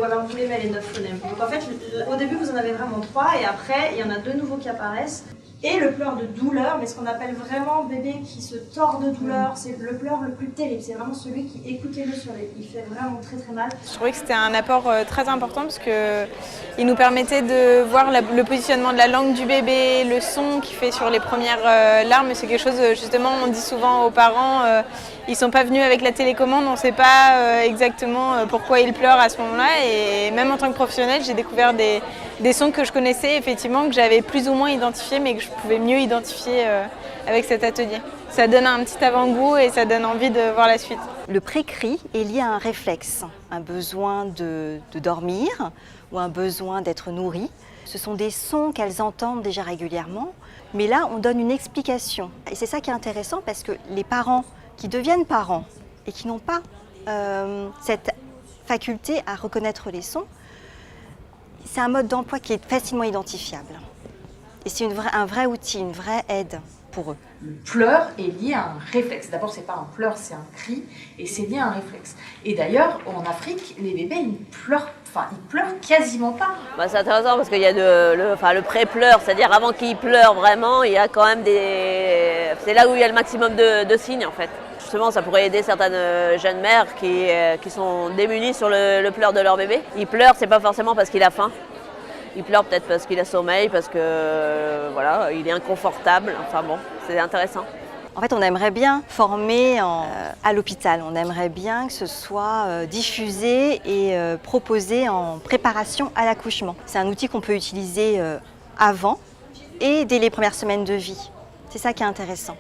voilà, on vous les met les 9 phonèmes. Donc en fait, au début, vous en avez vraiment 3 et après, il y en a 2 nouveaux qui apparaissent. Et le pleur de douleur, mais ce qu'on appelle vraiment bébé qui se tord de douleur, c'est le pleur le plus terrible. C'est vraiment celui qui, écoutez-le, il fait vraiment très très mal. Je trouvais que c'était un apport très important parce qu'il nous permettait de voir le positionnement de la langue du bébé, le son qu'il fait sur les premières larmes. C'est quelque chose, justement, on dit souvent aux parents, ils ne sont pas venus avec la télécommande, on ne sait pas exactement pourquoi ils pleurent à ce moment-là. Et même en tant que professionnelle, j'ai découvert des sons que je connaissais, effectivement, que j'avais plus ou moins identifiés, mais que je pouvais mieux identifier avec cet atelier. Ça donne un petit avant-goût et ça donne envie de voir la suite. Le pré-cri est lié à un réflexe, un besoin de dormir ou un besoin d'être nourri. Ce sont des sons qu'elles entendent déjà régulièrement, mais là on donne une explication. Et c'est ça qui est intéressant parce que les parents qui deviennent parents et qui n'ont pas cette faculté à reconnaître les sons, c'est un mode d'emploi qui est facilement identifiable. Et c'est un vrai outil, une vraie aide pour eux. Le pleur est lié à un réflexe. D'abord, c'est pas un pleur, c'est un cri, et c'est lié à un réflexe. Et d'ailleurs, en Afrique, les bébés, ils pleurent quasiment pas. C'est intéressant parce qu'il y a le pré-pleur, c'est-à-dire avant qu'ils pleurent vraiment, il y a quand même c'est là où il y a le maximum de signes en fait. Justement, ça pourrait aider certaines jeunes mères qui sont démunies sur le pleur de leur bébé. Ils pleurent, c'est pas forcément parce qu'il a faim. Il pleure peut-être parce qu'il a sommeil, parce que voilà, il est inconfortable. Enfin bon, c'est intéressant. En fait, on aimerait bien former à l'hôpital. On aimerait bien que ce soit diffusé et proposé en préparation à l'accouchement. C'est un outil qu'on peut utiliser avant et dès les premières semaines de vie. C'est ça qui est intéressant.